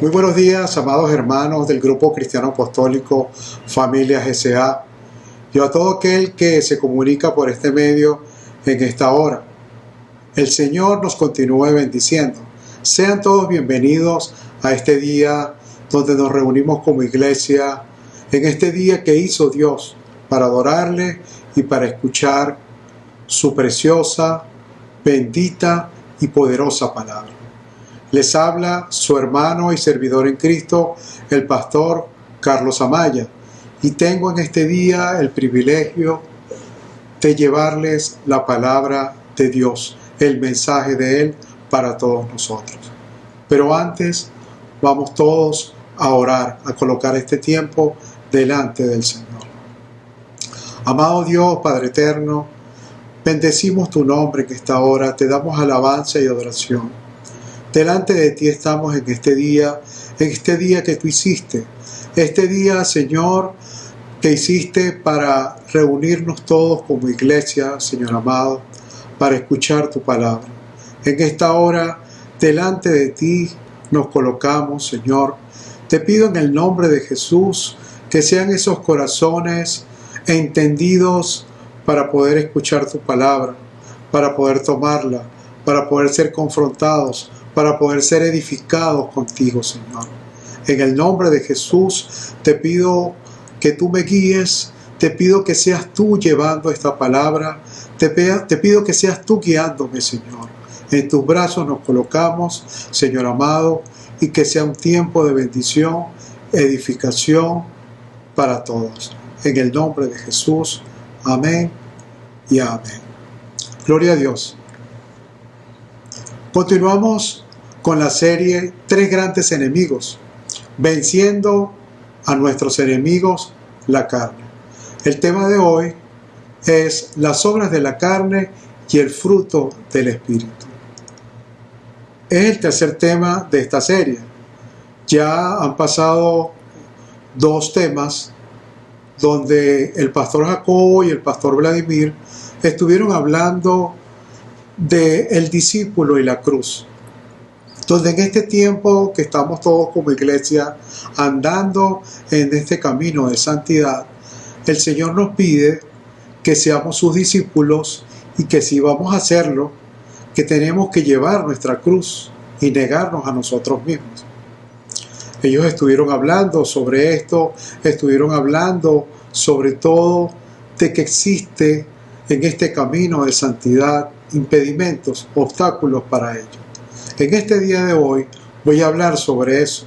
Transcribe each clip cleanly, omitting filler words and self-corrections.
Muy buenos días, amados hermanos del Grupo Cristiano Apostólico Familias S.A. y a todo aquel que se comunica por este medio en esta hora. El Señor nos continúe bendiciendo. Sean todos bienvenidos a este día donde nos reunimos como iglesia, en este día que hizo Dios para adorarle y para escuchar su preciosa, bendita y poderosa palabra. Les habla su hermano y servidor en Cristo, el pastor Carlos Amaya, y tengo en este día el privilegio de llevarles la palabra de Dios, el mensaje de Él para todos nosotros. Pero antes, vamos todos a orar, a colocar este tiempo delante del Señor. Amado Dios, Padre eterno, bendecimos tu nombre en esta hora, te damos alabanza y adoración. Delante de ti estamos en este día que tú hiciste. Este día, Señor, que hiciste para reunirnos todos como iglesia, Señor amado, para escuchar tu palabra. En esta hora, delante de ti nos colocamos, Señor. Te pido en el nombre de Jesús que sean esos corazones entendidos para poder escuchar tu palabra, para poder tomarla, para poder ser confrontados, para poder ser edificados contigo, Señor. En el nombre de Jesús te pido que tú me guíes, te pido que seas tú llevando esta palabra, te pido que seas tú guiándome, Señor. En tus brazos nos colocamos, Señor amado, y que sea un tiempo de bendición, edificación para todos. En el nombre de Jesús, amén y amén. Gloria a Dios. Continuamos con la serie Tres grandes enemigos, venciendo a nuestros enemigos, la carne. El tema de hoy es las obras de la carne y el fruto del Espíritu. Es el tercer tema de esta serie. Ya han pasado dos temas donde el pastor Jacobo y el pastor Vladimir estuvieron hablando del discípulo y la cruz, donde en este tiempo que estamos todos como iglesia andando en este camino de santidad, el Señor nos pide que seamos sus discípulos y que si vamos a hacerlo, que tenemos que llevar nuestra cruz y negarnos a nosotros mismos. Ellos estuvieron hablando sobre esto, estuvieron hablando sobre todo de que existe en este camino de santidad impedimentos, obstáculos para ello. En este día de hoy voy a hablar sobre eso.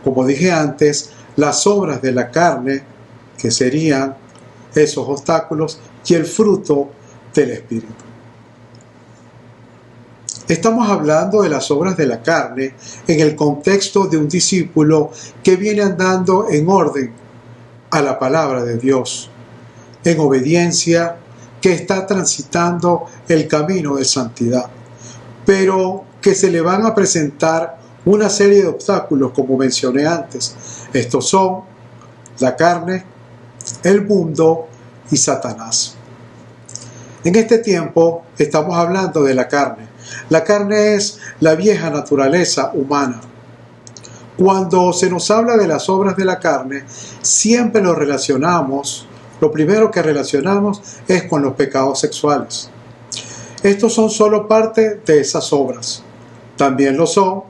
Como dije antes, las obras de la carne, que serían esos obstáculos, y el fruto del Espíritu. Estamos hablando de las obras de la carne en el contexto de un discípulo que viene andando en orden a la palabra de Dios, en obediencia, que está transitando el camino de santidad, pero que se le van a presentar una serie de obstáculos, como mencioné antes. Estos son la carne, el mundo y Satanás. En este tiempo estamos hablando de la carne. La carne es la vieja naturaleza humana. Cuando se nos habla de las obras de la carne, siempre lo relacionamos. Lo primero que relacionamos es con los pecados sexuales. Estos son solo parte de esas obras. También lo son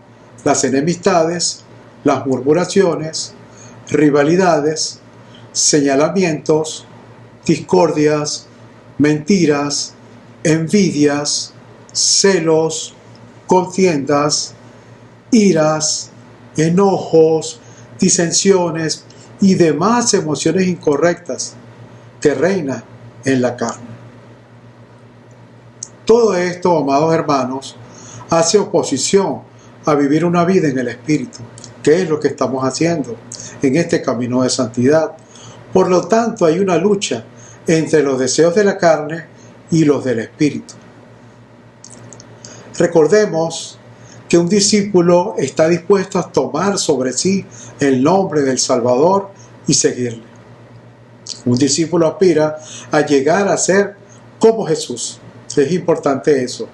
las enemistades, las murmuraciones, rivalidades, señalamientos, discordias, mentiras, envidias, celos, contiendas, iras, enojos, disensiones y demás emociones incorrectas que reina en la carne. Todo esto, amados hermanos, hace oposición a vivir una vida en el Espíritu, que es lo que estamos haciendo en este camino de santidad. Por lo tanto, hay una lucha entre los deseos de la carne y los del Espíritu. Recordemos que un discípulo está dispuesto a tomar sobre sí el nombre del Salvador y seguirle. Un discípulo aspira a llegar a ser como Jesús. Es importante eso.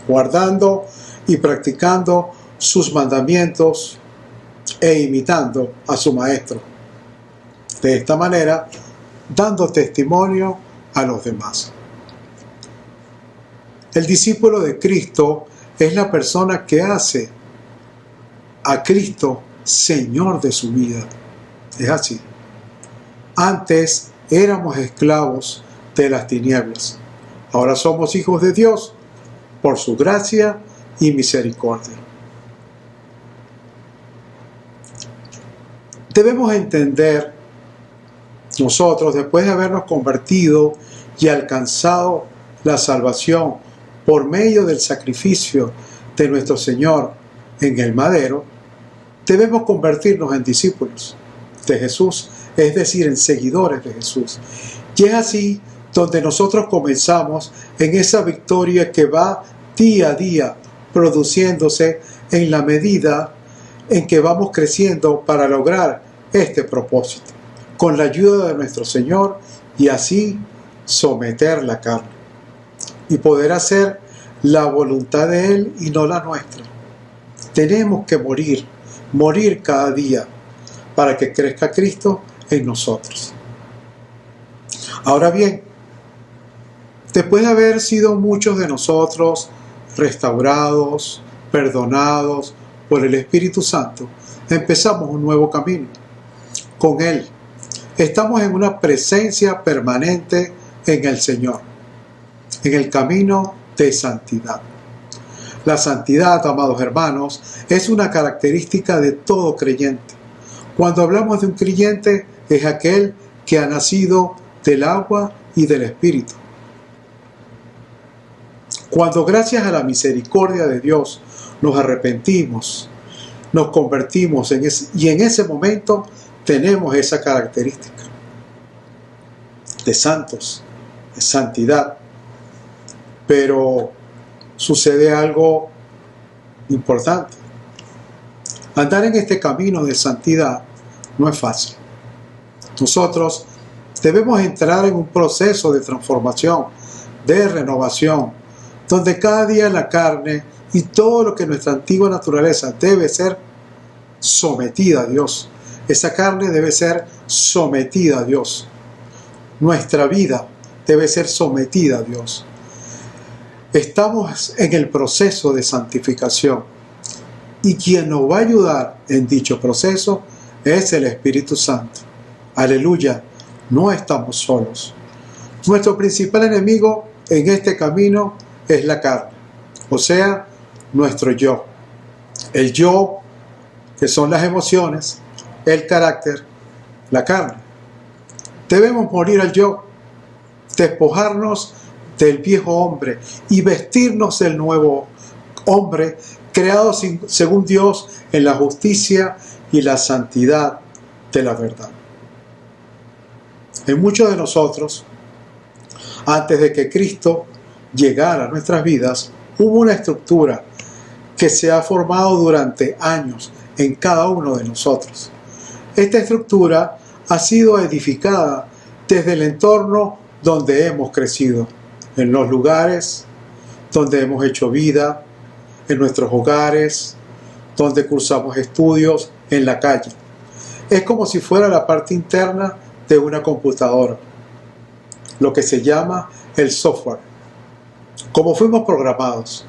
Guardando y practicando sus mandamientos, e imitando a su maestro. De esta manera, dando testimonio a los demás. El discípulo de Cristo es la persona que hace a Cristo Señor de su vida. Es así. Antes éramos esclavos de las tinieblas. Ahora somos hijos de Dios por su gracia y misericordia. Debemos entender nosotros, después de habernos convertido y alcanzado la salvación por medio del sacrificio de nuestro Señor en el madero, debemos convertirnos en discípulos de Jesús, es decir, en seguidores de Jesús. Y es así donde nosotros comenzamos en esa victoria que va día a día produciéndose en la medida en que vamos creciendo para lograr este propósito, con la ayuda de nuestro Señor, y así someter la carne y poder hacer la voluntad de Él y no la nuestra. Tenemos que morir cada día para que crezca Cristo en nosotros. Ahora bien, después de haber sido muchos de nosotros restaurados, perdonados por el Espíritu Santo, empezamos un nuevo camino. Con Él estamos en una presencia permanente en el Señor, en el camino de santidad. La santidad, amados hermanos, es una característica de todo creyente. Cuando hablamos de un creyente, es aquel que ha nacido del agua y del Espíritu. Cuando gracias a la misericordia de Dios nos arrepentimos, nos convertimos y en ese momento tenemos esa característica de santos, de santidad. Pero sucede algo importante. Andar en este camino de santidad no es fácil. Nosotros debemos entrar en un proceso de transformación, de renovación, donde cada día la carne y todo lo que nuestra antigua naturaleza debe ser sometida a Dios. Esa carne debe ser sometida a Dios. Nuestra vida debe ser sometida a Dios. Estamos en el proceso de santificación y quien nos va a ayudar en dicho proceso es el Espíritu Santo. Aleluya, no estamos solos. Nuestro principal enemigo en este camino es la carne, o sea, nuestro yo. El yo, que son las emociones, el carácter, la carne. Debemos morir al yo, despojarnos del viejo hombre y vestirnos del nuevo hombre creado según Dios en la justicia y la santidad de la verdad. En muchos de nosotros, antes de que Cristo llegara a nuestras vidas, hubo una estructura que se ha formado durante años en cada uno de nosotros. Esta estructura ha sido edificada desde el entorno donde hemos crecido, en los lugares donde hemos hecho vida, en nuestros hogares, donde cursamos estudios, en la calle. Es como si fuera la parte interna de una computadora, lo que se llama el software. Como fuimos programados,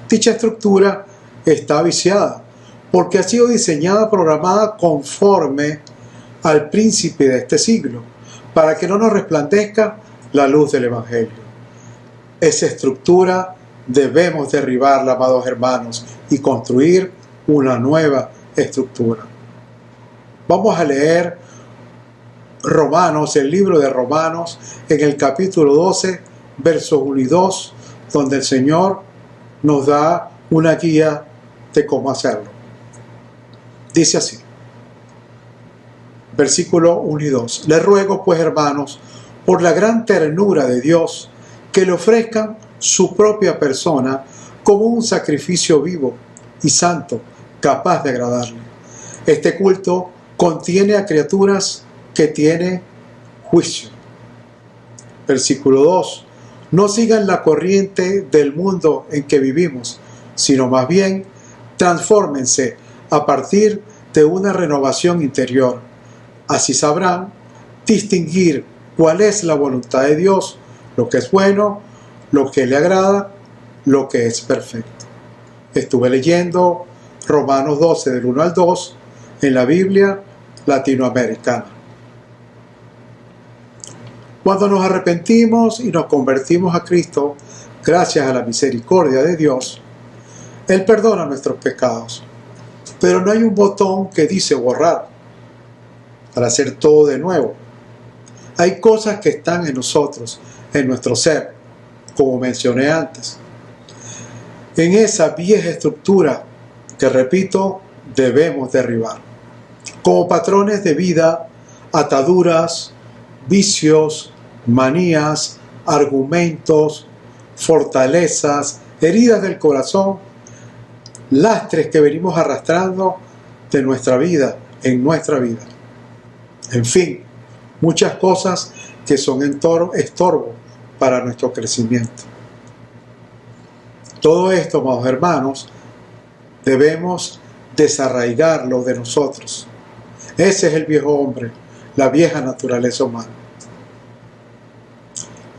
dicha estructura está viciada, porque ha sido diseñada, programada conforme al príncipe de este siglo, para que no nos resplandezca la luz del Evangelio. Esa estructura debemos derribarla, amados hermanos, y construir una nueva estructura. Vamos a leer Romanos, el libro de Romanos, en el capítulo 12, versos 1 y 2, donde el Señor nos da una guía de cómo hacerlo. Dice así, versículo 1 y 2. Les ruego, pues, hermanos, por la gran ternura de Dios, que le ofrezcan su propia persona como un sacrificio vivo y santo, capaz de agradarle. Este culto contiene a criaturas que tienen juicio. Versículo 2. No sigan la corriente del mundo en que vivimos, sino más bien transfórmense a partir de una renovación interior. Así sabrán distinguir cuál es la voluntad de Dios, lo que es bueno, lo que le agrada, lo que es perfecto. Estuve leyendo Romanos 12 del 1 al 2 en la Biblia latinoamericana. Cuando nos arrepentimos y nos convertimos a Cristo, gracias a la misericordia de Dios, Él perdona nuestros pecados. Pero no hay un botón que dice borrar para hacer todo de nuevo. Hay cosas que están en nosotros, en nuestro ser, como mencioné antes. En esa vieja estructura que, repito, debemos derribar. Como patrones de vida, ataduras, vicios, manías, argumentos, fortalezas, heridas del corazón, lastres que venimos arrastrando de nuestra vida, en nuestra vida. En fin, muchas cosas que son estorbo para nuestro crecimiento. Todo esto, amados hermanos, debemos desarraigarlo de nosotros. Ese es el viejo hombre, la vieja naturaleza humana.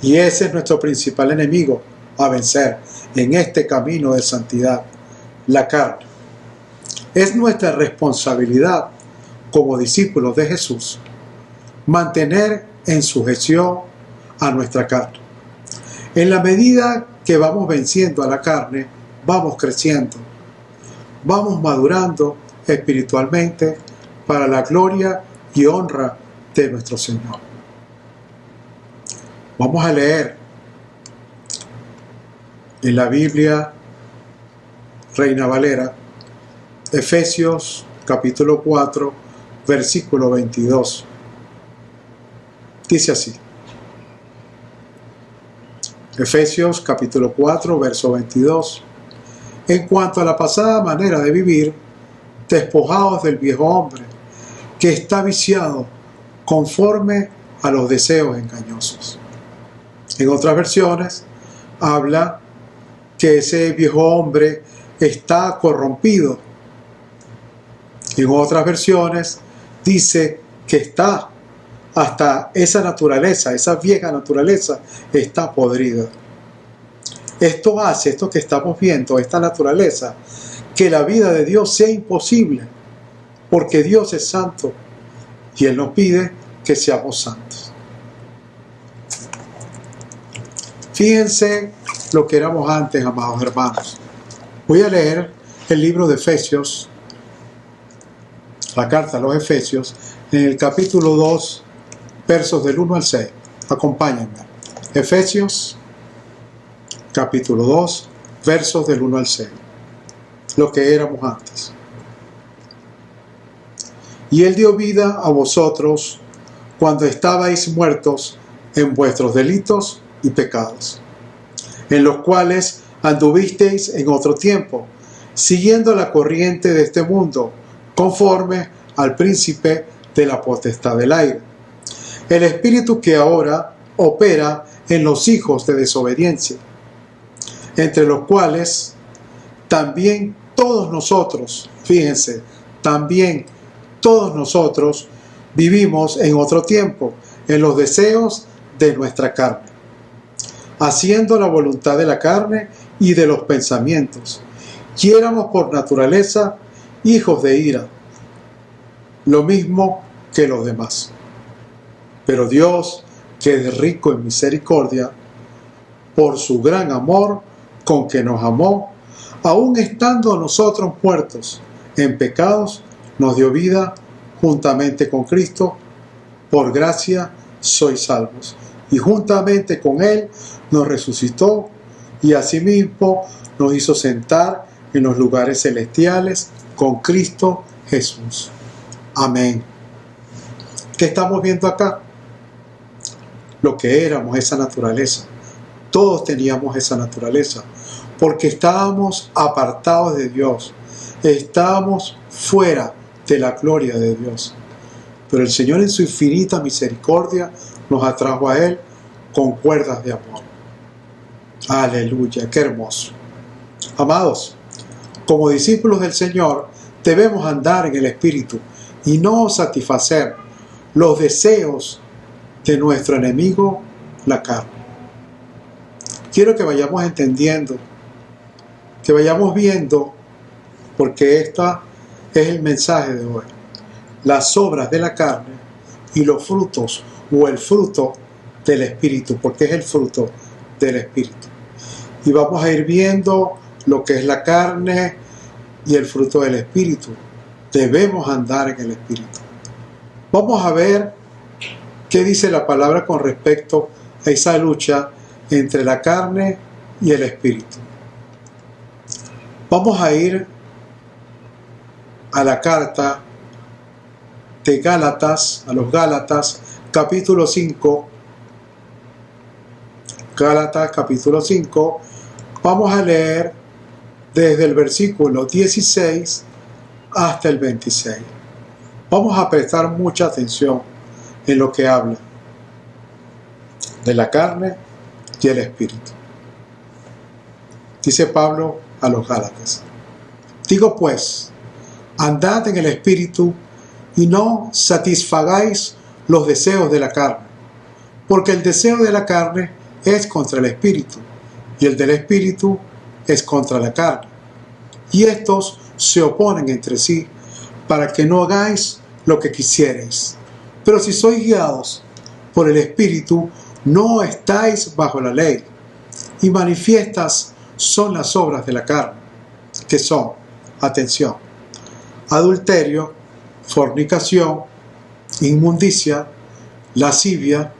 Y ese es nuestro principal enemigo a vencer en este camino de santidad, la carne. Es nuestra responsabilidad como discípulos de Jesús mantener en sujeción a nuestra carne. En la medida que vamos venciendo a la carne, vamos creciendo, vamos madurando espiritualmente para la gloria y honra de nuestro Señor. Vamos a leer en la Biblia Reina Valera, Efesios capítulo 4, versículo 22. Dice así. Efesios capítulo 4, verso 22. En cuanto a la pasada manera de vivir, despojaos del viejo hombre, que está viciado conforme a los deseos engañosos. En otras versiones, habla que ese viejo hombre está corrompido. En otras versiones, dice que está hasta esa naturaleza, esa vieja naturaleza, está podrida. Esto hace, esto que estamos viendo, esta naturaleza, que la vida de Dios sea imposible, porque Dios es santo y Él nos pide que seamos santos. Fíjense lo que éramos antes, amados hermanos. Voy a leer el libro de Efesios, la carta a los Efesios, en el capítulo 2, versos del 1 al 6. Acompáñenme. Efesios, capítulo 2, versos del 1 al 6. Lo que éramos antes. Y Él dio vida a vosotros cuando estabais muertos en vuestros delitos y pecados, en los cuales anduvisteis en otro tiempo, siguiendo la corriente de este mundo, conforme al príncipe de la potestad del aire, el espíritu que ahora opera en los hijos de desobediencia, entre los cuales también todos nosotros, fíjense, también todos nosotros vivimos en otro tiempo, en los deseos de nuestra carne, haciendo la voluntad de la carne y de los pensamientos, y éramos por naturaleza hijos de ira, lo mismo que los demás. Pero Dios, que es rico en misericordia, por su gran amor con que nos amó, aun estando nosotros muertos en pecados, nos dio vida juntamente con Cristo. Por gracia sois salvos. Y juntamente con Él nos resucitó y asimismo nos hizo sentar en los lugares celestiales con Cristo Jesús. Amén. ¿Qué estamos viendo acá? Lo que éramos, esa naturaleza. Todos teníamos esa naturaleza, porque estábamos apartados de Dios, estábamos fuera de la gloria de Dios. Pero el Señor en su infinita misericordia nos atrajo a Él con cuerdas de amor. Aleluya, qué hermoso. Amados, como discípulos del Señor, debemos andar en el Espíritu y no satisfacer los deseos de nuestro enemigo, la carne. Quiero que vayamos entendiendo, que vayamos viendo, porque este es el mensaje de hoy. Las obras de la carne y los frutos, o el fruto del Espíritu, porque es el fruto del Espíritu. Y vamos a ir viendo lo que es la carne y el fruto del Espíritu. Debemos andar en el Espíritu. Vamos a ver qué dice la palabra con respecto a esa lucha entre la carne y el Espíritu. Vamos a ir a la carta de Gálatas, a los Gálatas, capítulo 5. Gálatas, capítulo 5. Vamos a leer desde el versículo 16 hasta el 26. Vamos a prestar mucha atención en lo que habla de la carne y el Espíritu. Dice Pablo a los Gálatas: digo pues, andad en el Espíritu y no satisfagáis los deseos de la carne, porque el deseo de la carne es contra el Espíritu, y el del Espíritu es contra la carne. Y estos se oponen entre sí, para que no hagáis lo que quisierais. Pero si sois guiados por el Espíritu, no estáis bajo la ley. Y manifiestas son las obras de la carne, que son, atención, adulterio, fornicación, inmundicia, lascivia,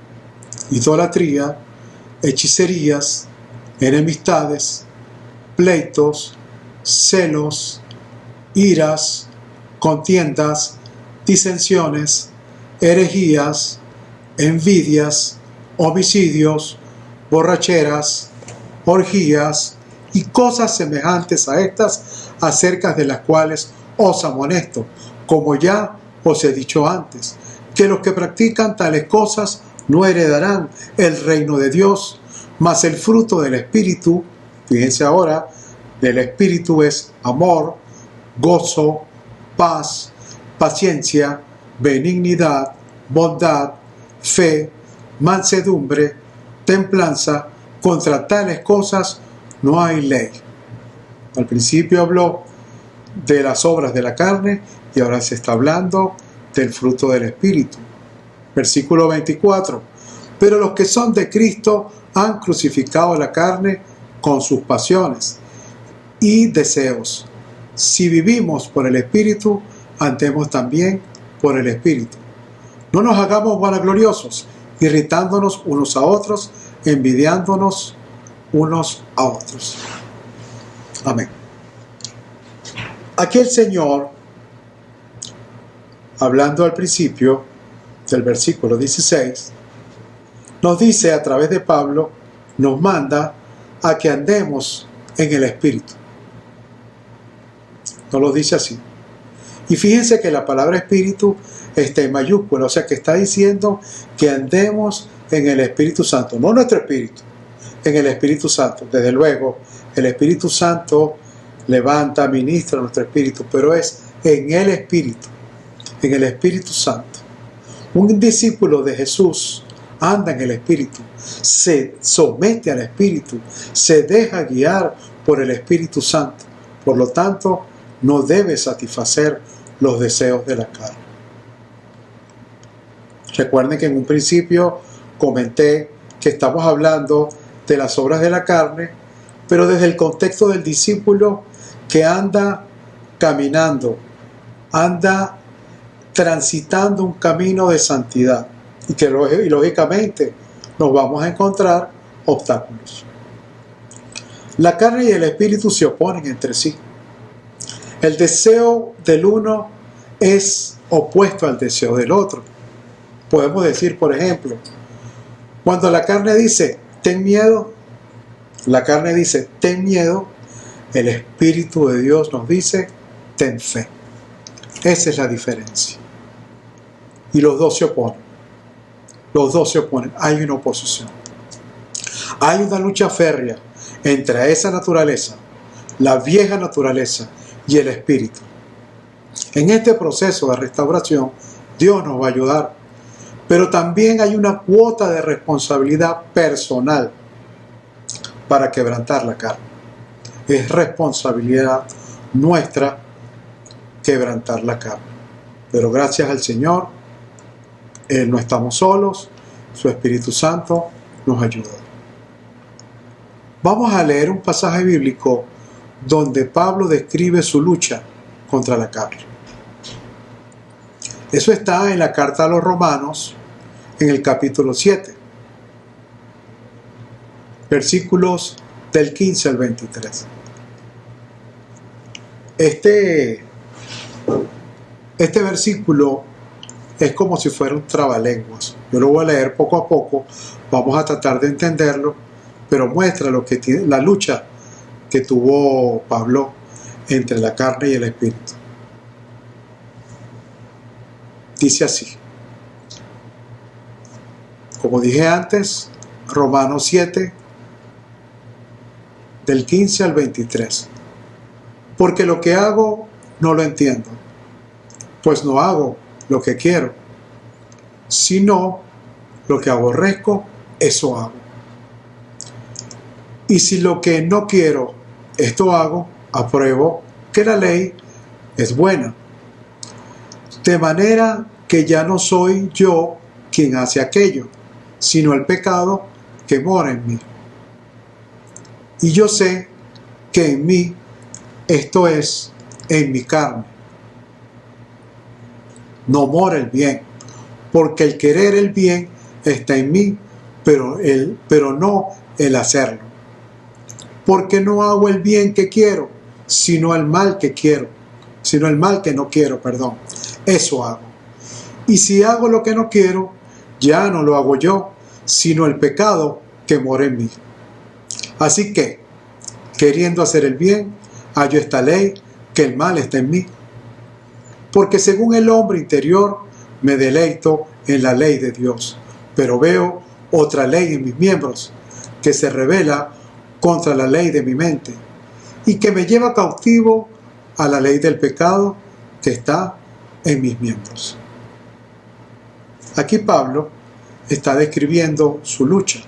idolatría, hechicerías, enemistades, pleitos, celos, iras, contiendas, disensiones, herejías, envidias, homicidios, borracheras, orgías y cosas semejantes a estas, acerca de las cuales os amonesto, como ya os he dicho antes, que los que practican tales cosas no heredarán el reino de Dios, mas el fruto del Espíritu, fíjense ahora, del Espíritu es amor, gozo, paz, paciencia, benignidad, bondad, fe, mansedumbre, templanza. Contra tales cosas no hay ley. Al principio habló de las obras de la carne y ahora se está hablando del fruto del Espíritu. Versículo 24. Pero los que son de Cristo han crucificado la carne con sus pasiones y deseos. Si vivimos por el Espíritu, andemos también por el Espíritu. No nos hagamos vanagloriosos, irritándonos unos a otros, envidiándonos unos a otros. Amén. Aquí el Señor, hablando al principio del versículo 16, nos dice a través de Pablo, nos manda a que andemos en el Espíritu. Nos lo dice así. Y fíjense que la palabra Espíritu está en mayúscula, o sea que está diciendo que andemos en el Espíritu Santo, no nuestro espíritu, en el Espíritu Santo. Desde luego, el Espíritu Santo levanta, ministra nuestro espíritu, pero es en el Espíritu Santo. Un discípulo de Jesús anda en el Espíritu, se somete al Espíritu, se deja guiar por el Espíritu Santo. Por lo tanto, no debe satisfacer los deseos de la carne. Recuerden que en un principio comenté que estamos hablando de las obras de la carne, pero desde el contexto del discípulo que anda caminando, anda transitando un camino de santidad y que lógicamente nos vamos a encontrar obstáculos. La carne y el espíritu se oponen entre sí. El deseo del uno es opuesto al deseo del otro. Podemos decir, por ejemplo, cuando la carne dice, ten miedo, la carne dice, ten miedo, el Espíritu de Dios nos dice, ten fe. Esa es la diferencia. Y los dos se oponen. Los dos se oponen. Hay una oposición. Hay una lucha férrea entre esa naturaleza, la vieja naturaleza y el Espíritu. En este proceso de restauración, Dios nos va a ayudar. Pero también hay una cuota de responsabilidad personal para quebrantar la carne. Es responsabilidad nuestra quebrantar la carne. Pero gracias al Señor, no estamos solos, su Espíritu Santo nos ayuda. Vamos a leer un pasaje bíblico donde Pablo describe su lucha contra la carne. Eso está en la carta a los Romanos, en el capítulo 7, versículos del 15 al 23. Este versículo es como si fuera un trabalenguas. Yo lo voy a leer poco a poco, vamos a tratar de entenderlo, pero muestra lo que tiene, la lucha que tuvo Pablo entre la carne y el espíritu. Dice así. Como dije antes, Romanos 7, del 15 al 23. Porque lo que hago no lo entiendo, pues no hago lo que quiero, sino lo que aborrezco, eso hago. Y si lo que no quiero, esto hago, apruebo que la ley es buena. De manera que ya no soy yo quien hace aquello, sino el pecado que mora en mí. Y yo sé que en mí, esto es, en mi carne, no mora el bien, porque el querer el bien está en mí, pero no el hacerlo. Porque no hago el bien que quiero, sino el mal que quiero, sino el mal que no quiero, perdón. Eso hago. Y si hago lo que no quiero, ya no lo hago yo, sino el pecado que mora en mí. Así que, queriendo hacer el bien, hallo esta ley, que el mal está en mí. Porque según el hombre interior, me deleito en la ley de Dios, pero veo otra ley en mis miembros, que se revela contra la ley de mi mente, y que me lleva cautivo a la ley del pecado que está en mis miembros. Aquí Pablo está describiendo su lucha.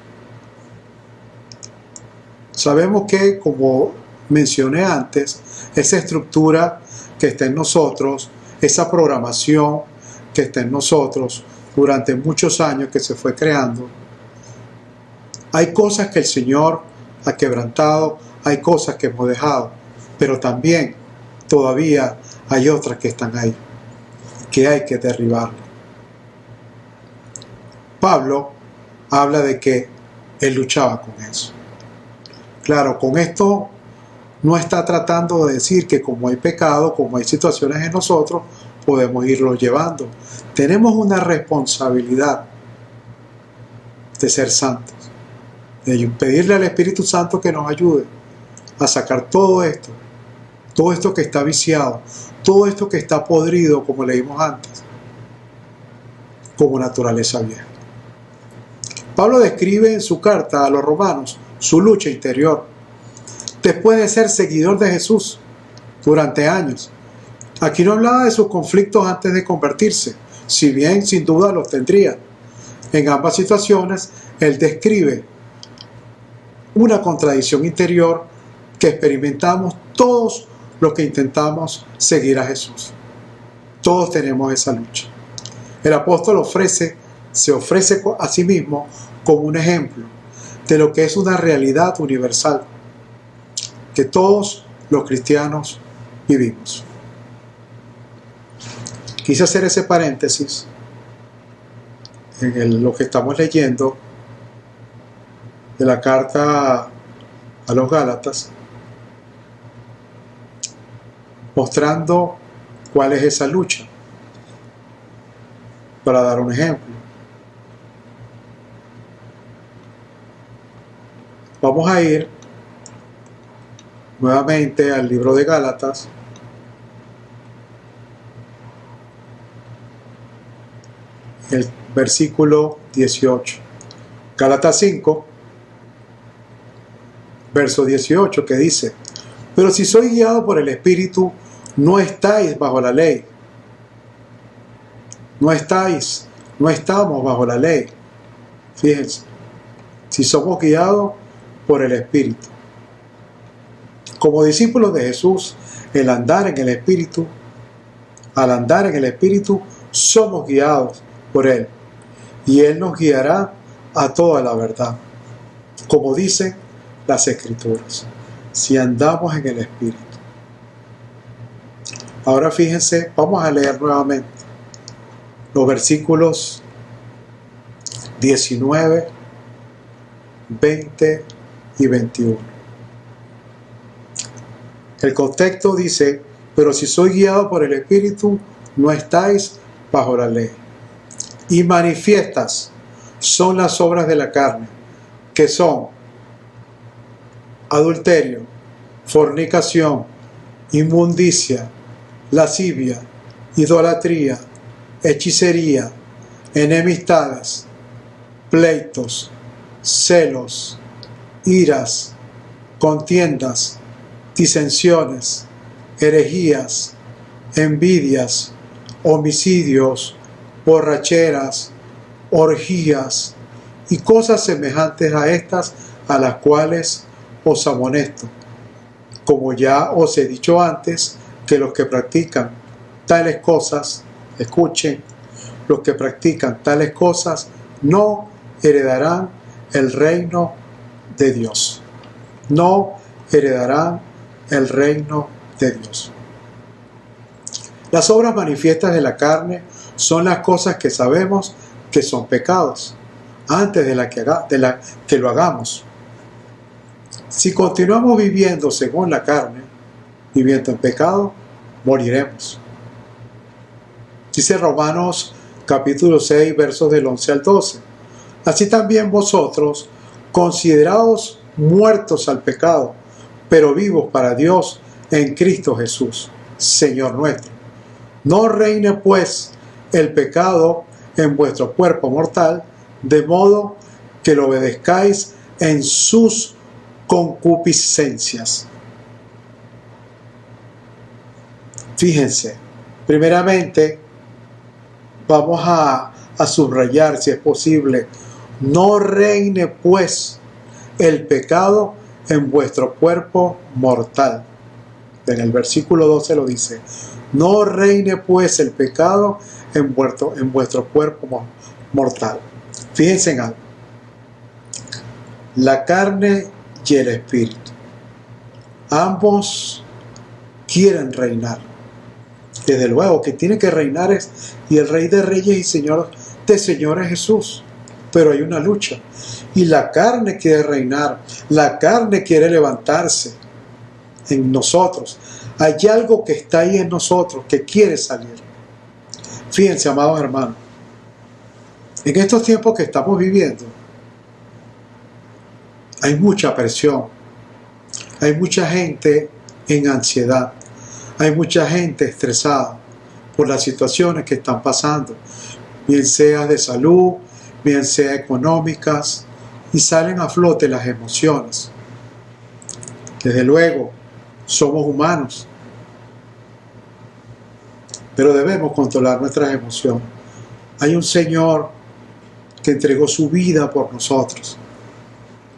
Sabemos que, como mencioné antes, esa estructura que está en nosotros, esa programación que está en nosotros durante muchos años que se fue creando, hay cosas que el Señor ha quebrantado, hay cosas que hemos dejado, pero también todavía hay otras que están ahí, que hay que derribarlas. Pablo habla de que él luchaba con eso. Claro, con esto no está tratando de decir que como hay pecado, como hay situaciones en nosotros, podemos irlos llevando. Tenemos una responsabilidad de ser santos, de pedirle al Espíritu Santo que nos ayude a sacar todo esto que está viciado, todo esto que está podrido, como leímos antes, como naturaleza vieja. Pablo describe en su carta a los romanos su lucha interior, después de ser seguidor de Jesús durante años. Aquí no hablaba de sus conflictos antes de convertirse, si bien sin duda los tendría. En ambas situaciones, él describe una contradicción interior que experimentamos todos los que intentamos seguir a Jesús. Todos tenemos esa lucha. El apóstol se ofrece a sí mismo como un ejemplo de lo que es una realidad universal que todos los cristianos vivimos. Quise hacer ese paréntesis en lo que estamos leyendo de la carta a los Gálatas, mostrando cuál es esa lucha, para dar un ejemplo. Vamos a ir nuevamente al libro de Gálatas, el versículo 18. Gálatas 5, verso 18, que dice: pero si sois guiados por el Espíritu, no estáis bajo la ley. no estamos bajo la ley. Fíjense, si somos guiados por el Espíritu. Como discípulos de Jesús, al andar en el Espíritu, somos guiados por Él. Y Él nos guiará a toda la verdad. Como dicen las Escrituras, si andamos en el Espíritu. Ahora fíjense, vamos a leer nuevamente los versículos 19, 20 y 21. El contexto dice, pero si sois guiado por el Espíritu, no estáis bajo la ley. Y manifiestas son las obras de la carne, que son adulterio, fornicación, inmundicia, lascivia, idolatría, hechicería, enemistades, pleitos, celos, iras, contiendas, disensiones, herejías, envidias, homicidios, borracheras, orgías y cosas semejantes a estas, a las cuales os amonesto, como ya os he dicho antes, que los que practican tales cosas, escuchen, los que practican tales cosas no heredarán el reino de Dios. No heredarán el reino de Dios. Las obras manifiestas de la carne son las cosas que sabemos que son pecados, antes de que lo hagamos. Si continuamos viviendo según la carne, viviendo en pecado, moriremos. Dice Romanos capítulo 6, versos del 11 al 12. Así también vosotros, consideraos muertos al pecado, pero vivos para Dios en Cristo Jesús, Señor nuestro. No reine pues el pecado en vuestro cuerpo mortal, de modo que lo obedezcáis en sus concupiscencias. Fíjense, primeramente vamos a subrayar, si es posible, no reine pues el pecado en vuestro cuerpo mortal. En el versículo 12 lo dice, no reine pues el pecado en vuestro cuerpo mortal. Fíjense en algo. La carne y el espíritu, ambos quieren reinar. Desde luego que tiene que reinar y el Rey de Reyes y Señor de Señores Jesús. Pero hay una lucha. Y la carne quiere reinar. La carne quiere levantarse en nosotros. Hay algo que está ahí en nosotros que quiere salir. Fíjense, amados hermanos. En estos tiempos que estamos viviendo, hay mucha presión. Hay mucha gente en ansiedad. Hay mucha gente estresada por las situaciones que están pasando, bien sea de salud, bien sea económicas, y salen a flote las emociones. Desde luego, somos humanos, pero debemos controlar nuestras emociones. Hay un Señor que entregó su vida por nosotros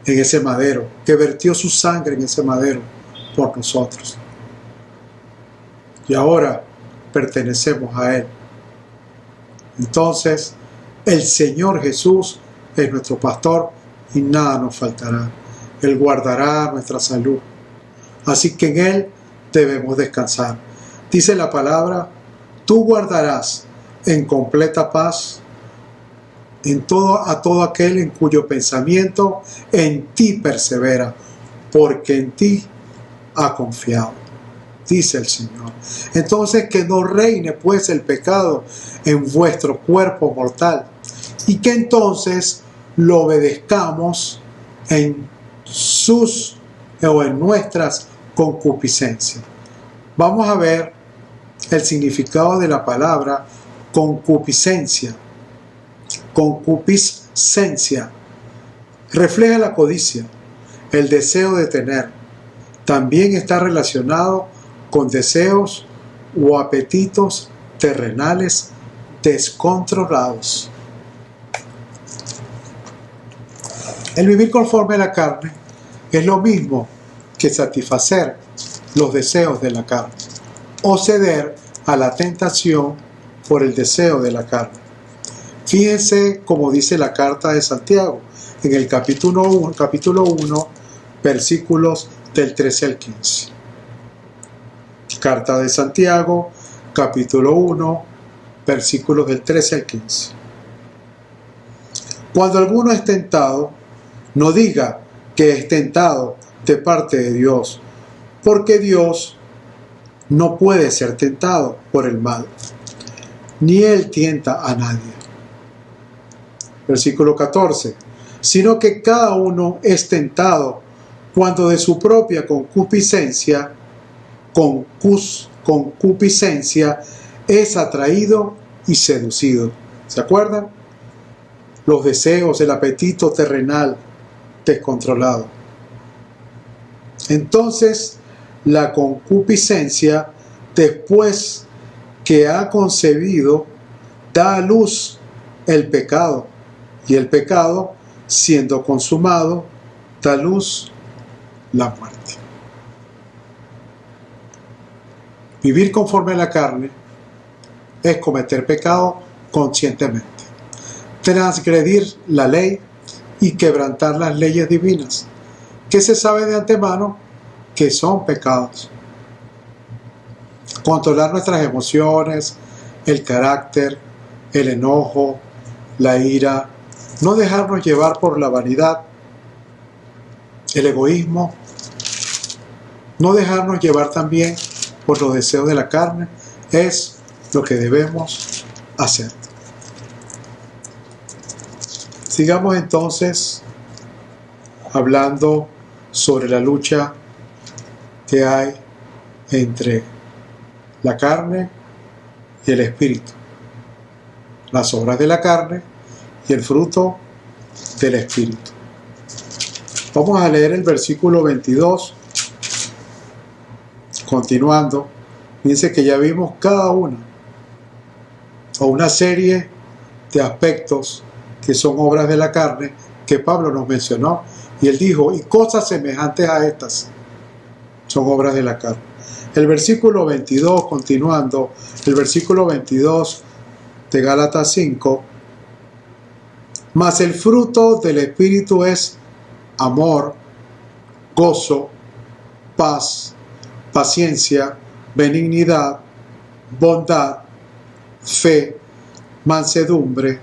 en ese madero, que vertió su sangre en ese madero por nosotros. Y ahora pertenecemos a Él. Entonces, el Señor Jesús es nuestro pastor y nada nos faltará. Él guardará nuestra salud. Así que en Él debemos descansar. Dice la palabra, tú guardarás en completa paz a todo aquel en cuyo pensamiento en ti persevera, porque en ti ha confiado. Dice el Señor. Entonces que no reine pues el pecado en vuestro cuerpo mortal, y que entonces lo obedezcamos en nuestras concupiscencias. Vamos a ver el significado de la palabra concupiscencia. Concupiscencia refleja la codicia, el deseo de tener. También está relacionado con deseos o apetitos terrenales descontrolados. El vivir conforme a la carne es lo mismo que satisfacer los deseos de la carne o ceder a la tentación por el deseo de la carne. Fíjense como dice la carta de Santiago en el capítulo 1, versículos del 13 al 15. Carta de Santiago, capítulo 1, versículos del 13 al 15. Cuando alguno es tentado, no diga que es tentado de parte de Dios, porque Dios no puede ser tentado por el mal, ni Él tienta a nadie. Versículo 14. Sino que cada uno es tentado cuando de su propia concupiscencia es atraído y seducido. ¿Se acuerdan? Los deseos, el apetito terrenal descontrolado. Entonces, la concupiscencia, después que ha concebido, da a luz el pecado. Y el pecado, siendo consumado, da a luz la muerte. Vivir conforme a la carne es cometer pecado conscientemente, transgredir la ley y quebrantar las leyes divinas, que se sabe de antemano que son pecados. Controlar nuestras emociones, el carácter, el enojo, la ira, no dejarnos llevar por la vanidad, el egoísmo, no dejarnos llevar también por los deseos de la carne, es lo que debemos hacer. Sigamos entonces hablando sobre la lucha que hay entre la carne y el espíritu, las obras de la carne y el fruto del espíritu. Vamos a leer el versículo 22, continuando. Dice que ya vimos cada una o una serie de aspectos que son obras de la carne que Pablo nos mencionó, y él dijo, y cosas semejantes a estas son obras de la carne. El versículo 22, continuando, el versículo 22 de Gálatas 5, mas el fruto del Espíritu es amor, gozo, paz, paciencia, benignidad, bondad, fe, mansedumbre,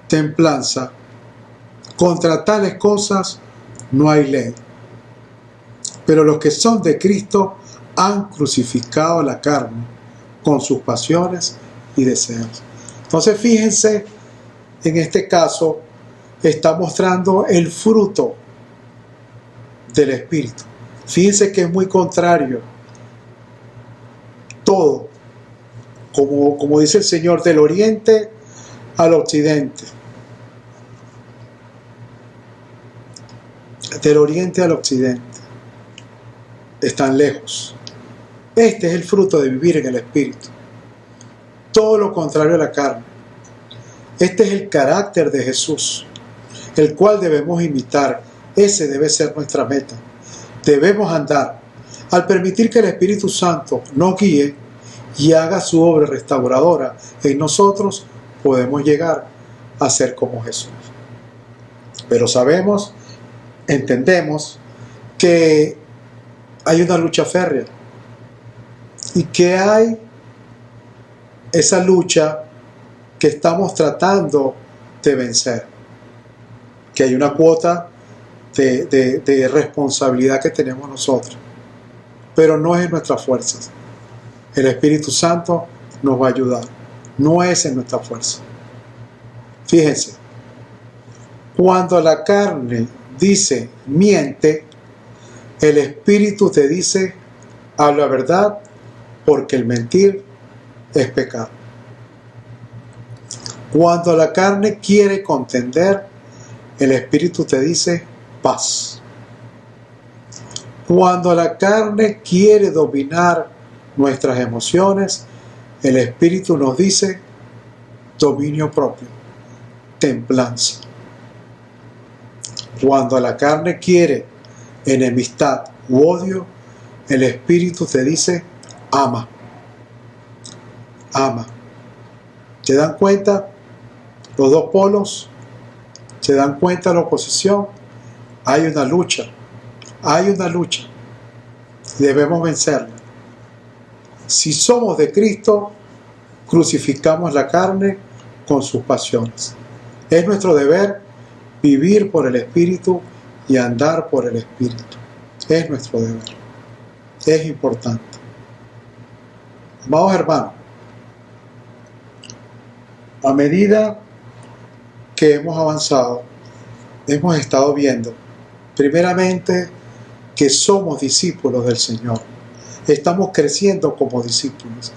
templanza. Contra tales cosas no hay ley. Pero los que son de Cristo han crucificado la carne con sus pasiones y deseos. Entonces fíjense, en este caso está mostrando el fruto del Espíritu. Fíjense que es muy contrario todo, como dice el Señor, del oriente al occidente. Del oriente al occidente. Están lejos. Este es el fruto de vivir en el Espíritu. Todo lo contrario a la carne. Este es el carácter de Jesús, el cual debemos imitar. Ese debe ser nuestra meta. Debemos andar. Al permitir que el Espíritu Santo nos guíe y haga su obra restauradora en nosotros, podemos llegar a ser como Jesús. Pero sabemos, entendemos que hay una lucha férrea y que hay esa lucha que estamos tratando de vencer, que hay una cuota de responsabilidad que tenemos nosotros, pero no es en nuestras fuerzas. El Espíritu Santo nos va a ayudar, no es en nuestra fuerza. Fíjense, cuando la carne dice miente, el Espíritu te dice habla verdad, porque el mentir es pecado. Cuando la carne quiere contender, el Espíritu te dice paz. Cuando la carne quiere dominar nuestras emociones, el Espíritu nos dice dominio propio, templanza. Cuando la carne quiere enemistad u odio, el Espíritu te dice, ama. Ama. ¿Se dan cuenta? Los dos polos, ¿se dan cuenta la oposición? Hay una lucha. Hay una lucha. Debemos vencerla. Si somos de Cristo, crucificamos la carne con sus pasiones. Es nuestro deber vivir por el Espíritu y andar por el Espíritu. Es nuestro deber. Es importante. Amados hermanos, a medida que hemos avanzado, hemos estado viendo, primeramente, que somos discípulos del Señor. Estamos creciendo como discípulos.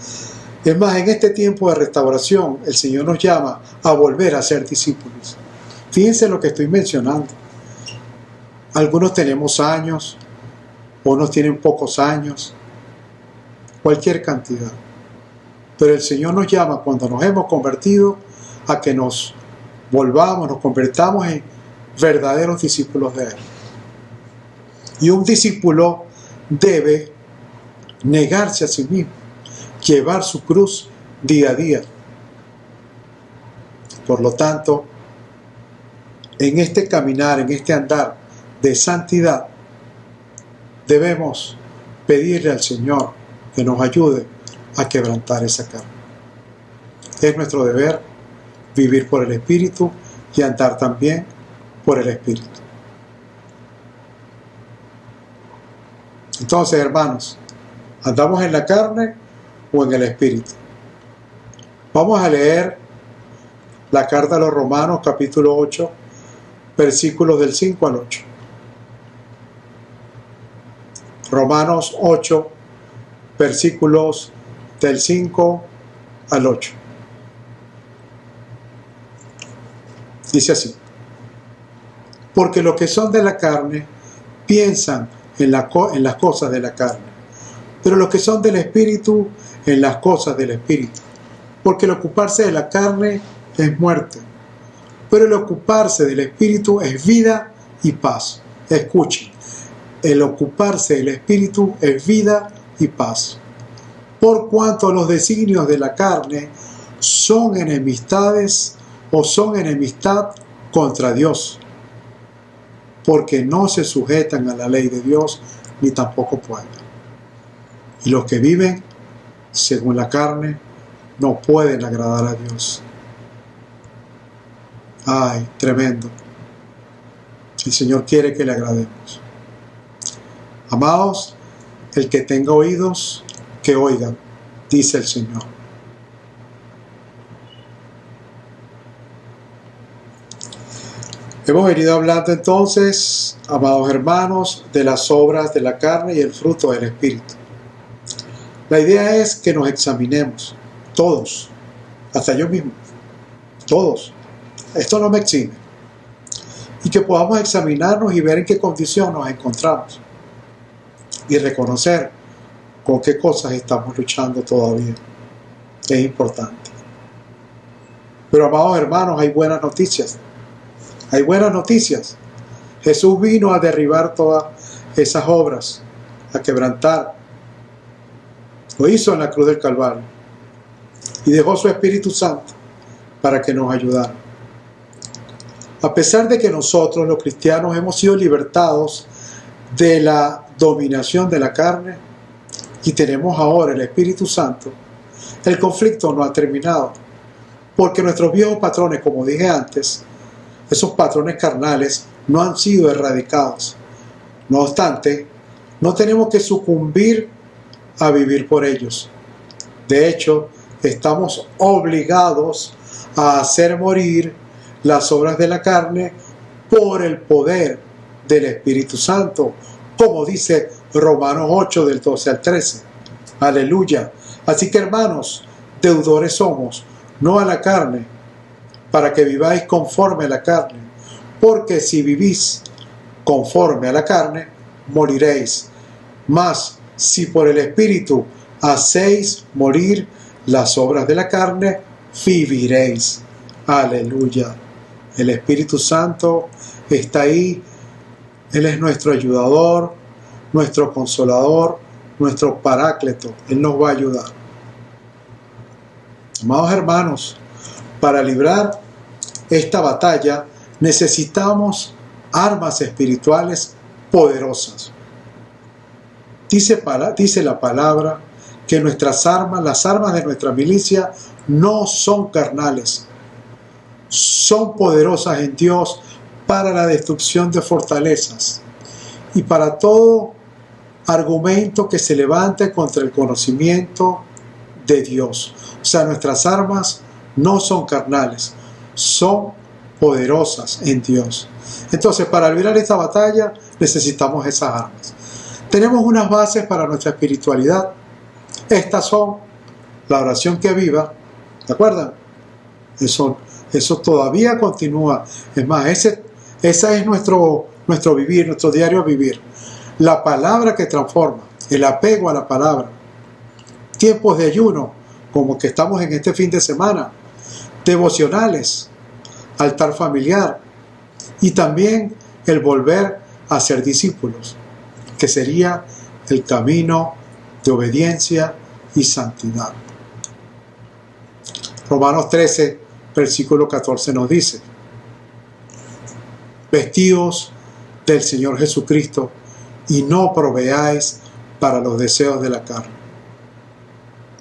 Es más, en este tiempo de restauración, el Señor nos llama a volver a ser discípulos. Fíjense lo que estoy mencionando. Algunos tenemos años, unos tienen pocos años, cualquier cantidad. Pero el Señor nos llama cuando nos hemos convertido a que nos volvamos, nos convertamos en verdaderos discípulos de Él. Y un discípulo debe negarse a sí mismo, llevar su cruz día a día. Por lo tanto, en este caminar, en este andar de santidad, debemos pedirle al Señor que nos ayude a quebrantar esa carne. Es nuestro deber vivir por el Espíritu y andar también por el Espíritu. Entonces, hermanos, ¿andamos en la carne o en el Espíritu? Vamos a leer la carta a los Romanos, capítulo 8, versículos del 5 al 8. Romanos 8, versículos del 5 al 8. Dice así: porque los que son de la carne piensan en las cosas de la carne, pero los que son del Espíritu en las cosas del Espíritu. Porque el ocuparse de la carne es muerte, pero el ocuparse del Espíritu es vida y paz. Escuchen, el ocuparse del Espíritu es vida y paz. Por cuanto los designios de la carne son enemistades o son enemistad contra Dios, porque no se sujetan a la ley de Dios, ni tampoco pueden. Y los que viven según la carne no pueden agradar a Dios. Ay, tremendo. El Señor quiere que le agrademos. Amados, el que tenga oídos, que oigan, dice el Señor. Hemos venido hablando entonces, amados hermanos, de las obras de la carne y el fruto del Espíritu. La idea es que nos examinemos, todos, hasta yo mismo, todos. Esto no me exime. Y que podamos examinarnos y ver en qué condición nos encontramos. Y reconocer con qué cosas estamos luchando todavía. Es importante. Pero, amados hermanos, hay buenas noticias. Hay buenas noticias. Jesús vino a derribar todas esas obras, a quebrantar. Lo hizo en la cruz del Calvario. Y dejó su Espíritu Santo para que nos ayudara. A pesar de que nosotros, los cristianos, hemos sido libertados de la dominación de la carne y tenemos ahora el Espíritu Santo, el conflicto no ha terminado. Porque nuestros viejos patrones, como dije antes, esos patrones carnales no han sido erradicados. No obstante, no tenemos que sucumbir a vivir por ellos. De hecho, estamos obligados a hacer morir las obras de la carne por el poder del Espíritu Santo, como dice Romanos 8 del 12 al 13. Aleluya. Así que, hermanos, deudores somos, no a la carne, para que viváis conforme a la carne, porque si vivís conforme a la carne, moriréis. Mas si por el Espíritu hacéis morir las obras de la carne, viviréis. Aleluya. El Espíritu Santo está ahí. Él es nuestro ayudador, nuestro consolador, nuestro paráclito. Él nos va a ayudar. Amados hermanos, para librar esta batalla necesitamos armas espirituales poderosas. Dice la palabra que nuestras armas, las armas de nuestra milicia, no son carnales, son poderosas en Dios para la destrucción de fortalezas y para todo argumento que se levante contra el conocimiento de Dios. O sea, nuestras armas no son carnales, son poderosas en Dios. Entonces, para librar esta batalla necesitamos esas armas. Tenemos unas bases para nuestra espiritualidad. Estas son la oración que viva. ¿Se acuerdan? Eso todavía continúa. Es más, ese es nuestro vivir, nuestro diario vivir. La palabra que transforma, el apego a la palabra. Tiempos de ayuno, como que estamos en este fin de semana. Devocionales, altar familiar. Y también el volver a ser discípulos, que sería el camino de obediencia y santidad. Romanos 13, versículo 14 nos dice: vestíos del Señor Jesucristo y no proveáis para los deseos de la carne.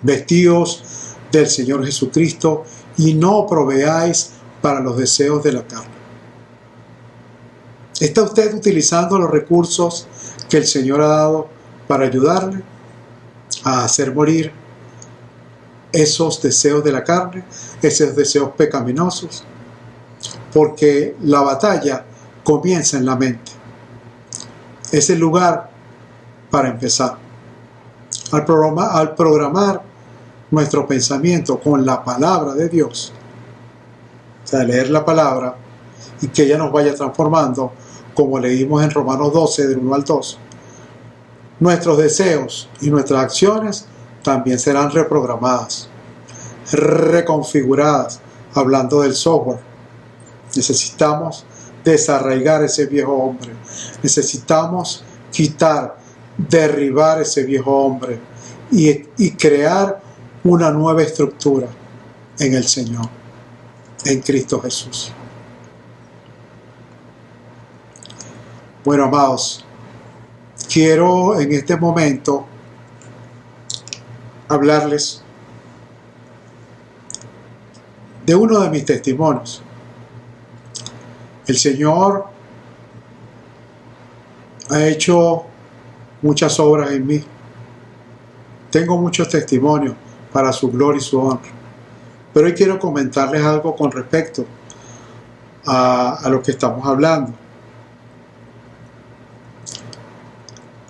Vestíos del Señor Jesucristo y no proveáis para los deseos de la carne. ¿Está usted utilizando los recursos que el Señor ha dado para ayudarle a hacer morir esos deseos de la carne, esos deseos pecaminosos? Porque la batalla comienza en la mente. Es el lugar para empezar. Al programar nuestro pensamiento con la palabra de Dios, o sea, leer la palabra y que ella nos vaya transformando, como leímos en Romanos 12, del 1 al 2, nuestros deseos y nuestras acciones también serán reprogramadas, reconfiguradas, hablando del software. Necesitamos desarraigar ese viejo hombre. Necesitamos quitar, derribar ese viejo hombre y crear una nueva estructura en el Señor, en Cristo Jesús. Bueno, amados, quiero en este momento hablarles de uno de mis testimonios. El Señor ha hecho muchas obras en mí. Tengo muchos testimonios para su gloria y su honra. Pero hoy quiero comentarles algo con respecto a lo que estamos hablando.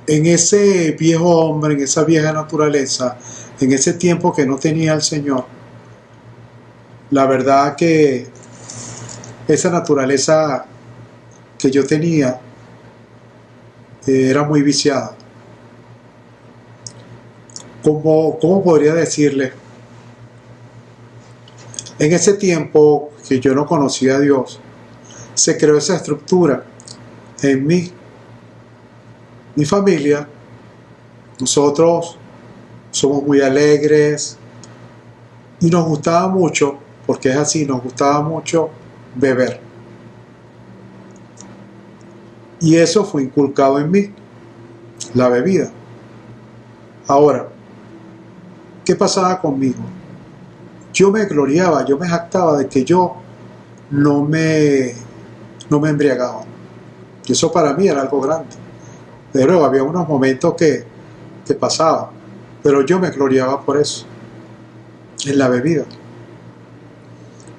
En ese viejo hombre, en esa vieja naturaleza, en ese tiempo que no tenía el Señor, la verdad que esa naturaleza que yo tenía era muy viciada. ¿Cómo podría decirle? En ese tiempo que yo no conocía a Dios, se creó esa estructura en mí. Mi familia, nosotros somos muy alegres y nos gustaba mucho, porque es así, nos gustaba mucho beber. Y eso fue inculcado en mí, la bebida. Ahora, ¿qué pasaba conmigo? Yo me gloriaba, yo me jactaba de que yo no me embriagaba. Y eso para mí era algo grande. Pero había unos momentos que pasaba, pero yo me gloriaba por eso, en la bebida.